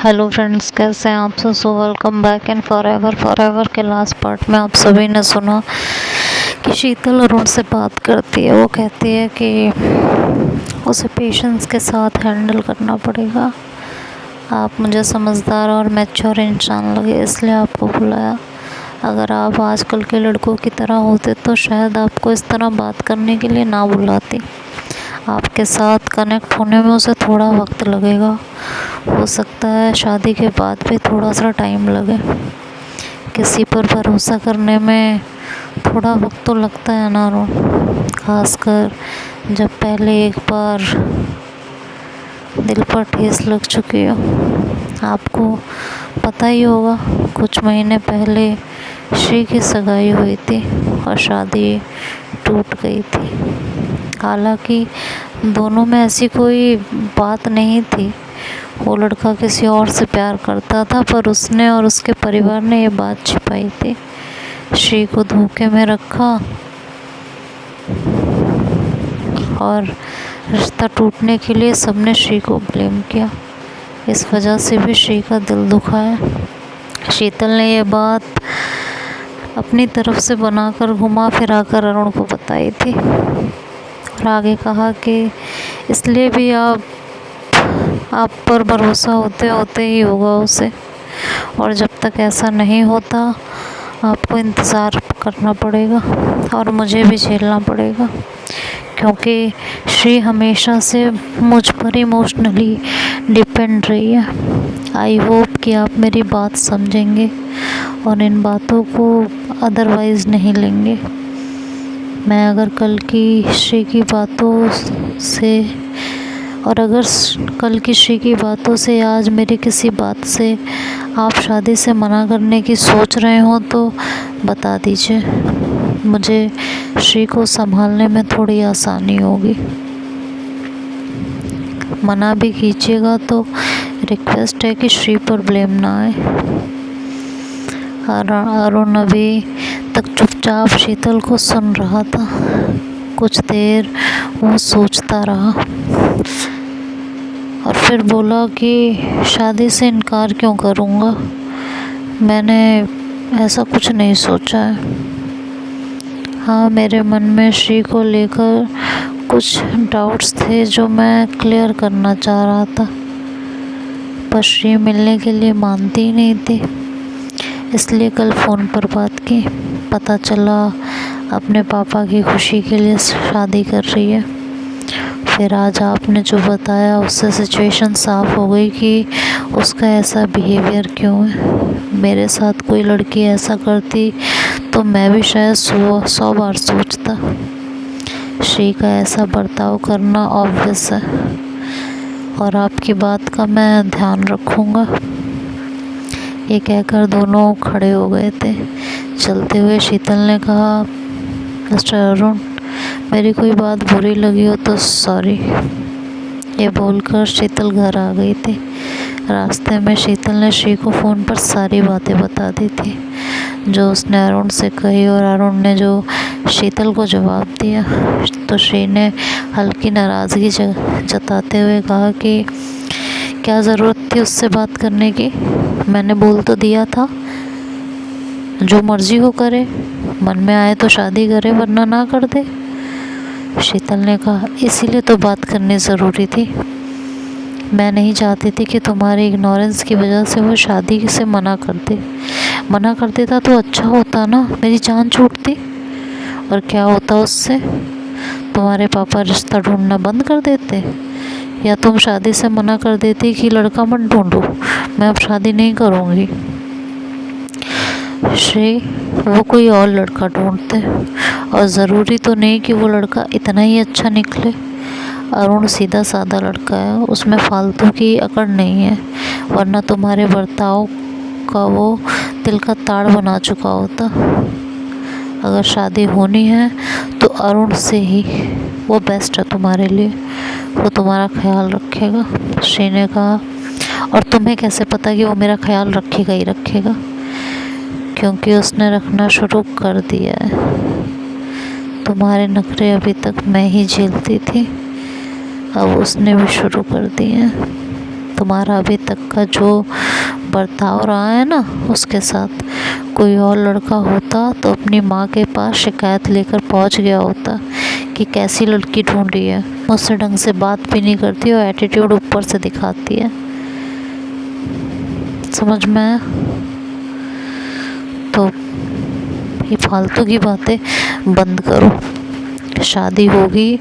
Hello friends, कैसे हैं आप सब। So welcome back and forever के लास्ट पार्ट में आप सभी ने सुना कि शीतल अरुण से बात करती है। वो कहती है कि उसे पेशेंस के साथ हैंडल करना पड़ेगा। आप मुझे समझदार और मैच्योर इंसान लगे, इसलिए आपको बुलाया। अगर आप आजकल के लड़कों की तरह होते तो शायद आपको इस तरह बात करने के लिए ना बुलाती। आपके साथ कनेक्ट होने में उसे थोड़ा वक्त लगेगा, हो सकता है शादी के बाद भी थोड़ा सा टाइम लगे। किसी पर भरोसा करने में थोड़ा वक्त तो लगता है ना रो, खासकर जब पहले एक बार दिल पर ठेस लग चुकी हो। आपको पता ही होगा, कुछ महीने पहले श्री की सगाई हुई थी और शादी टूट गई थी। हालांकि दोनों में ऐसी कोई बात नहीं थी, वो लड़का किसी और से प्यार करता था, पर उसने और उसके परिवार ने ये बात छिपाई थी। श्री को धोखे में रखा और रिश्ता टूटने के लिए सबने श्री को ब्लेम किया। इस वजह से भी श्री का दिल दुखा है। शीतल ने ये बात अपनी तरफ से बनाकर घुमा फिरा कर अरुण को बताई थी और आगे कहा कि इसलिए भी आप पर भरोसा होते होते ही होगा उसे, और जब तक ऐसा नहीं होता आपको इंतज़ार करना पड़ेगा और मुझे भी झेलना पड़ेगा, क्योंकि श्री हमेशा से मुझ पर इमोशनली डिपेंड रही है। आई होप कि आप मेरी बात समझेंगे और इन बातों को अदरवाइज़ नहीं लेंगे। मैं अगर कल की श्री की बातों से कल की श्री की बातों से आज मेरी किसी बात से आप शादी से मना करने की सोच रहे हो तो बता दीजिए, मुझे श्री को संभालने में थोड़ी आसानी होगी। मना भी कीजिएगा तो रिक्वेस्ट है कि श्री पर ब्लेम ना आए। अरुण अभी तक चुपचाप शीतल को सुन रहा था। कुछ देर वो सोचता रहा और फिर बोला कि शादी से इनकार क्यों करूँगा, मैंने ऐसा कुछ नहीं सोचा है। हाँ, मेरे मन में श्री को लेकर कुछ डाउट्स थे जो मैं क्लियर करना चाह रहा था, पर श्री मिलने के लिए मानती ही नहीं थी, इसलिए कल फ़ोन पर बात की। पता चला अपने पापा की खुशी के लिए शादी कर रही है। फिर आज आपने जो बताया उससे सिचुएशन साफ हो गई कि उसका ऐसा बिहेवियर क्यों है। मेरे साथ कोई लड़की ऐसा करती तो मैं भी शायद 100 बार सोचता। श्री का ऐसा बर्ताव करना ऑब्वियस है और आपकी बात का मैं ध्यान रखूँगा। ये कहकर दोनों खड़े हो गए थे। चलते हुए शीतल ने कहा, मिस्टर अरुण, मेरी कोई बात बुरी लगी हो तो सॉरी। ये बोलकर शीतल घर आ गई थी। रास्ते में शीतल ने श्री को फ़ोन पर सारी बातें बता दी थी जो उसने अरुण से कही, और अरुण ने जो शीतल को जवाब दिया तो श्री ने हल्की नाराज़गी जताते हुए कहा कि क्या ज़रूरत थी उससे बात करने की, मैंने बोल तो दिया था जो मर्जी हो करे, मन में आए तो शादी करे वरना ना कर दे। शीतल ने कहा, इसीलिए तो बात करनी ज़रूरी थी। मैं नहीं चाहती थी कि तुम्हारी इग्नोरेंस की वजह से वो शादी से मना कर देता तो अच्छा होता ना, मेरी जान छूटती। और क्या होता उससे, तुम्हारे पापा रिश्ता ढूंढना बंद कर देते, या तुम शादी से मना कर देती कि लड़का मत ढूंढो, मैं अब शादी नहीं करूँगी। श्री, वो कोई और लड़का ढूंढते, और ज़रूरी तो नहीं कि वो लड़का इतना ही अच्छा निकले। अरुण सीधा साधा लड़का है, उसमें फालतू की अकड़ नहीं है, वरना तुम्हारे बर्ताव का वो दिल का ताड़ बना चुका होता। अगर शादी होनी है तो अरुण से ही, वो बेस्ट है तुम्हारे लिए, वो तुम्हारा ख्याल रखेगा। श्री ने कहा, और तुम्हें कैसे पता कि वो मेरा ख्याल रखेगा ही रखेगा, क्योंकि उसने रखना शुरू कर दिया है। तुम्हारे नखरे अभी तक मैं ही झेलती थी, अब उसने भी शुरू कर दिए हैं। तुम्हारा अभी तक का जो बर्ताव रहा है ना उसके साथ, कोई और लड़का होता तो अपनी माँ के पास शिकायत लेकर पहुँच गया होता कि कैसी लड़की ढूंढी है, मुझसे ढंग से बात भी नहीं करती और एटीट्यूड ऊपर से दिखाती है। समझ में आया? तो ये फालतू की बातें बंद करो। शादी होगी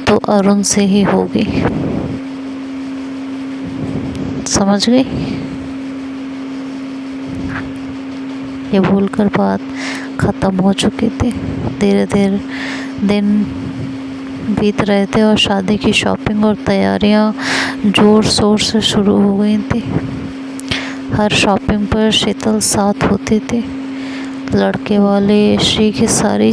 तो अरुण से ही होगी, समझ गई? ये बोलकर बात ख़त्म हो चुकी थी। धीरे धीरे दिन बीत रहे थे और शादी की शॉपिंग और तैयारियां ज़ोर शोर से शुरू हो गई थी। हर शॉपिंग पर शीतल साथ होती थी। लड़के वाले श्री की सारी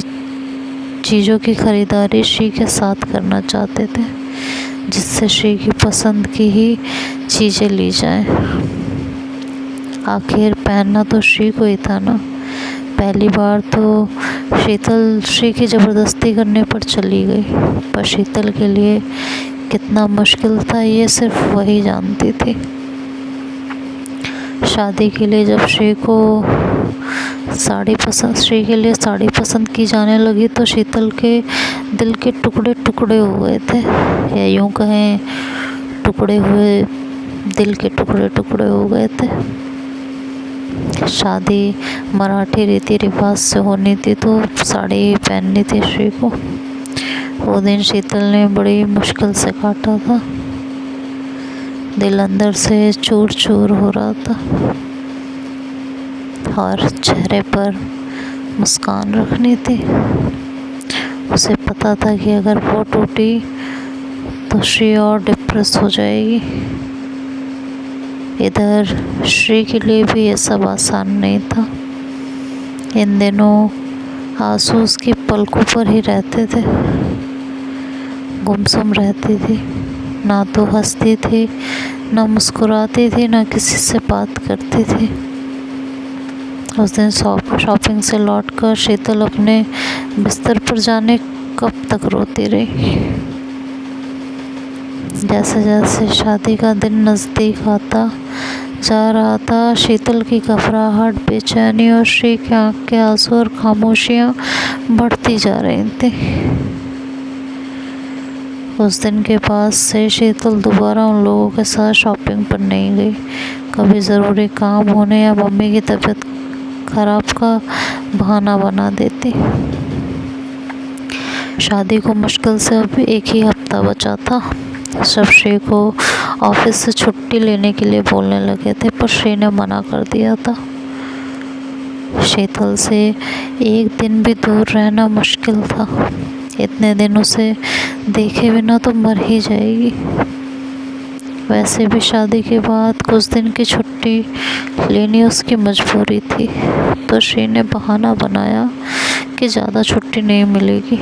चीज़ों की खरीदारी श्री के साथ करना चाहते थे, जिससे श्री की पसंद की ही चीज़ें ली जाएं। आखिर पहनना तो श्री को ही था ना। पहली बार तो शीतल श्री की ज़बरदस्ती करने पर चली गई, पर शीतल के लिए कितना मुश्किल था ये सिर्फ वही जानती थी। शादी के लिए जब श्री के लिए साड़ी पसंद की जाने लगी तो शीतल के दिल के टुकड़े टुकड़े हो गए थे, या यूँ कहें टुकड़े हुए दिल के टुकड़े टुकड़े हो गए थे। शादी मराठी रीति रिवाज से होनी थी तो साड़ी पहननी थी श्री को। वो दिन शीतल ने बड़ी मुश्किल से काटा था। दिल अंदर से चूर चूर हो रहा था और चेहरे पर मुस्कान रखनी थी। उसे पता था कि अगर वो टूटी तो श्री और डिप्रेस हो जाएगी। इधर श्री के लिए भी ये सब आसान नहीं था। इन दिनों आंसू उसकी पलकों पर ही रहते थे। गुमसुम रहती थी, ना तो हंसती थी, ना मुस्कुराती थी, ना किसी से बात करती थी। उस दिन शॉपिंग से लौटकर शीतल अपने बिस्तर पर जाने कब तक रोती रही। जैसे जैसे शादी का दिन नज़दीक आता जा रहा था, शीतल की घबराहट, बेचैनी और श्री की आँख के आंसू और खामोशियाँ बढ़ती जा रही थी। उस दिन के बाद से शीतल दोबारा उन लोगों के साथ शॉपिंग पर नहीं गई। कभी ज़रूरी काम होने या मम्मी की तबीयत खराब का बहाना बना देती। शादी को मुश्किल से अब एक ही हफ्ता बचा था। सब श्री को ऑफिस से छुट्टी लेने के लिए बोलने लगे थे, पर श्री ने मना कर दिया था। शीतल से एक दिन भी दूर रहना मुश्किल था। इतने दिन उसे देखे बिना तो मर ही जाएगी। वैसे भी शादी के बाद कुछ दिन की छुट्टी लेनी उसकी मजबूरी थी, तो श्री ने बहाना बनाया कि ज़्यादा छुट्टी नहीं मिलेगी।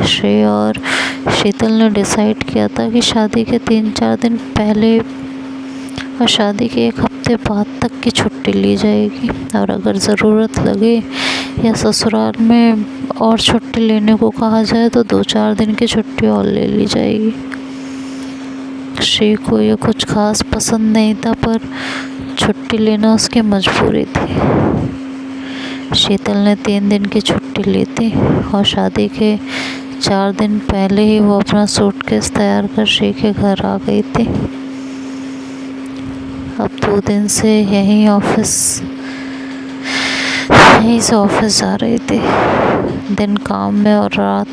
श्री और शीतल ने डिसाइड किया था कि शादी के 3-4 दिन पहले और शादी के 1 हफ्ते बाद तक की छुट्टी ली जाएगी, और अगर ज़रूरत लगे या ससुराल में और छुट्टी लेने को कहा जाए तो 2-4 दिन की छुट्टी और ले ली जाएगी। श्री को ये कुछ खास पसंद नहीं था, पर छुट्टी लेना उसकी मजबूरी थी। शीतल ने 3 दिन की छुट्टी ली थी और शादी के 4 दिन पहले ही वो अपना सूटकेस तैयार कर श्री के घर आ गई थी। अब 2 दिन से यहीं से ऑफिस जा रही थी। दिन काम में और रात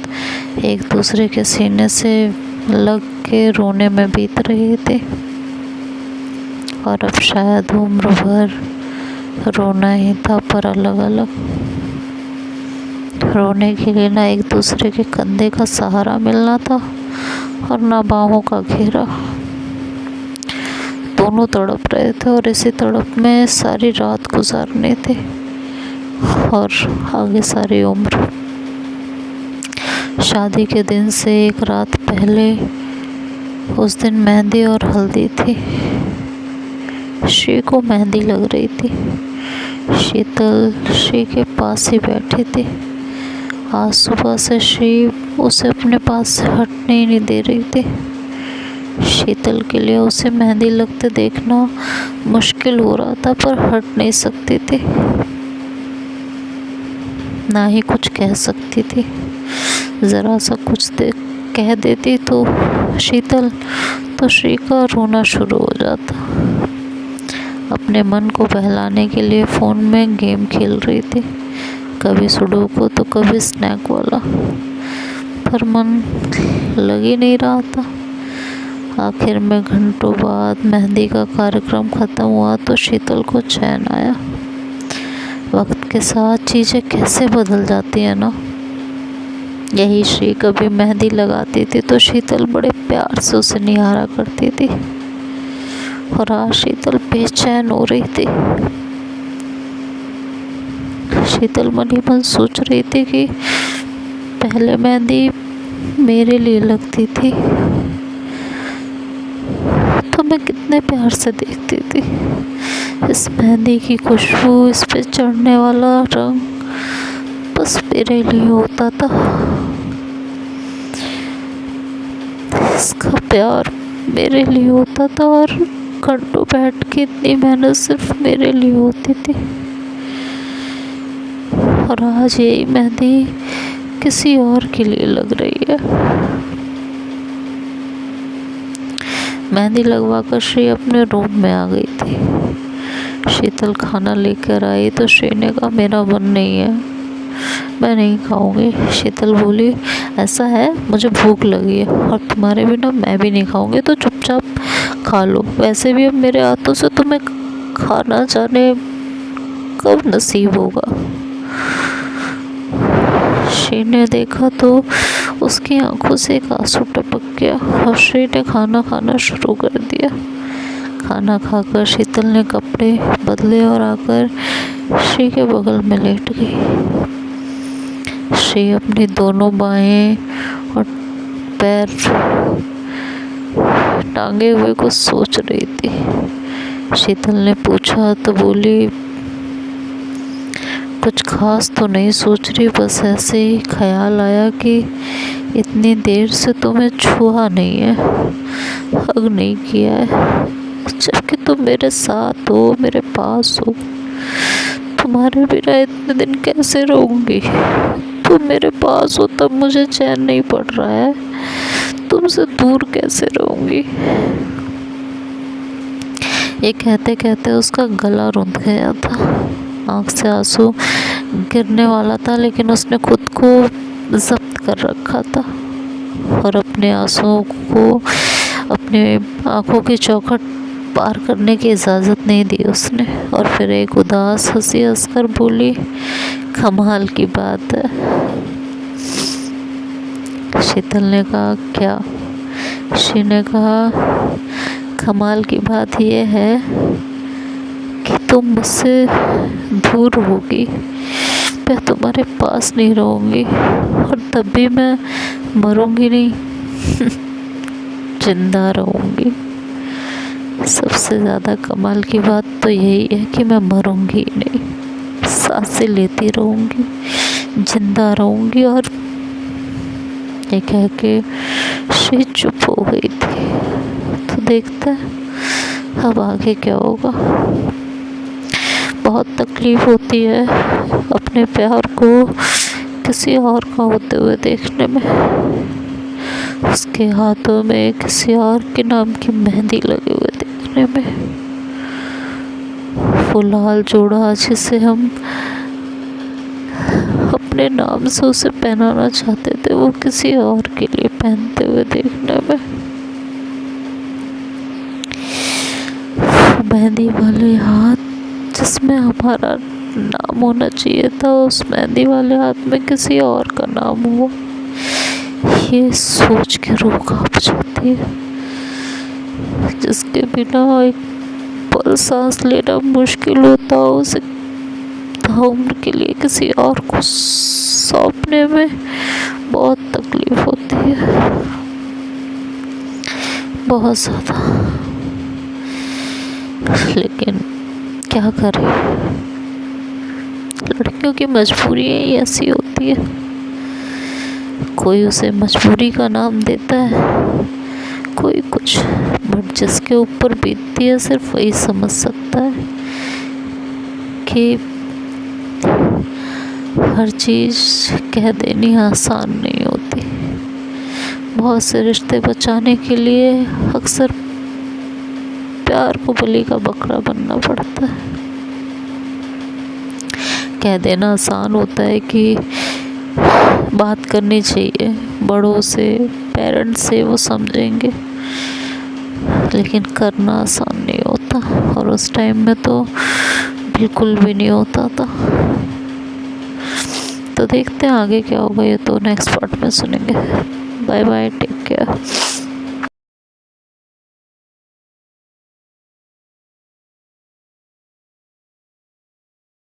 एक दूसरे के सीने से लग के रोने में बीत रही थी, और अब शायद उम्र भर रोना ही था, पर अलग अलग। रोने के लिए ना एक दूसरे के कंधे का सहारा मिलना था और ना बाहों का घेरा। दोनों तड़प रहे थे और इसी तड़प में सारी रात गुजारनी थी और आगे सारी उम्र। शादी के दिन से एक रात पहले उस दिन मेहंदी और हल्दी थी। श्री को मेहंदी लग रही थी। शीतल श्री के पास ही बैठी थी। आज सुबह से श्री उसे अपने पास से हटने ही नहीं दे रही थी। शीतल के लिए उसे मेहंदी लगते देखना मुश्किल हो रहा था, पर हट नहीं सकती थी, ना ही कुछ कह सकती थी। ज़रा सा कुछ कह देती तो शीतल, तो श्री का रोना शुरू हो जाता। अपने मन को बहलाने के लिए फ़ोन में गेम खेल रही थी, कभी सुडोकू तो कभी स्नैक वाला, पर मन लग ही नहीं रहा था। आखिर में घंटों बाद मेहंदी का कार्यक्रम ख़त्म हुआ तो शीतल को चैन आया। वक्त के साथ चीज़ें कैसे बदल जाती है ना। यही श्री कभी मेहंदी लगाती थी तो शीतल बड़े प्यार से उसे निहारा करती थी, और आज शीतल बेचैन हो रही थी। शीतल मन ही मन सोच रही थी कि पहले मेहंदी मेरे लिए लगती थी तो मैं कितने प्यार से देखती थी। इस मेहंदी की खुशबू, इस पे चढ़ने वाला रंग बस मेरे लिए होता था। इसका प्यार मेरे लिए होता था, और घंटों बैठ के इतनी मेहनत सिर्फ मेरे लिए होती थी। और आज यही मेहंदी किसी और के लिए लग रही है। मेहंदी लगवाकर श्री अपने रूम में आ गई थी। शीतल खाना लेकर आई तो श्री ने कहा, मेरा मन नहीं है, मैं नहीं खाऊंगी। शीतल बोली, ऐसा है, मुझे भूख लगी है और तुम्हारे बिना मैं भी नहीं खाऊंगी, तो चुपचाप खा लो। वैसे भी अब मेरे हाथों से तुम्हें खाना जाने कब नसीब होगा। श्री ने देखा तो उसकी आंखों से एक आंसू टपक गया और श्री ने खाना खाना शुरू कर दिया। खाना खाकर शीतल ने कपड़े बदले और आकर श्री के बगल में लेट गई। श्री अपनी दोनों बाहें और पैर टांगे हुए कुछ सोच रही थी। शीतल ने पूछा तो बोली, कुछ खास तो नहीं सोच रही, बस ऐसे ही ख्याल आया कि इतनी देर से तुम्हें छुआ नहीं है, हग नहीं किया है, जबकि तुम मेरे साथ हो, मेरे पास हो। तुम्हारे बिना इतने दिन कैसे रहूंगी। तुम मेरे पास हो तब मुझे चैन नहीं पड़ रहा है, तुमसे दूर कैसे रहूंगी। ये कहते कहते उसका गला रुंध गया था, आँख से आंसू गिरने वाला था, लेकिन उसने खुद को जब्त कर रखा था और अपने आंसुओं को अपने आँखों की चौखट पार करने की इजाज़त नहीं दी उसने। और फिर एक उदास हंसी हंसकर बोली, कमाल की बात है। शीतल ने कहा, क्या? श्री ने कहा, कमाल की बात यह है कि तुम मुझसे दूर होगी, मैं तुम्हारे पास नहीं रहूँगी, और तब भी मैं मरूँगी नहीं, जिंदा रहूँगी। सबसे ज़्यादा कमाल की बात तो यही है कि मैं मरूँगी ही नहीं, सांसें लेती रहूँगी, जिंदा रहूँगी। और ये कह के श्री चुप हो गई थी। तो देखते हैं अब आगे क्या होगा। बहुत तकलीफ होती है अपने प्यार को किसी और का होते हुए देखने में, उसके हाथों में किसी और के नाम की मेहंदी लगे हुए देखने में। वो लाल जोड़ा जिसे हम अपने नाम से उसे पहनाना चाहते थे, वो किसी और के लिए पहनते हुए देखने में। मेहंदी वाले हाथ जिसमें हमारा नाम होना चाहिए था, उस मेहंदी वाले हाथ में किसी और का नाम हुआ, ये सोच के रूह कांप जाती है। जिसके बिना एक पल सांस लेना मुश्किल होता हो, उसे उम्र के लिए किसी और को सौंपने में बहुत तकलीफ होती है, बहुत ज़्यादा। लेकिन क्या करें, लड़कियों की मजबूरी ही ऐसी होती है। कोई उसे मजबूरी का नाम देता है, कोई कुछ, बट जिसके ऊपर बीतती है सिर्फ वही समझ सकता है कि हर चीज़ कह देनी आसान नहीं होती। बहुत से रिश्ते बचाने के लिए अक्सर प्यार को बलि का बकरा बनना पड़ता है। कह देना आसान होता है कि बात करनी चाहिए बड़ों से, पेरेंट्स से, वो समझेंगे, लेकिन करना आसान नहीं होता, और उस टाइम में तो बिल्कुल भी नहीं होता था। तो देखते हैं आगे क्या होगा, ये तो नेक्स्ट पार्ट में सुनेंगे। Bye bye, take care.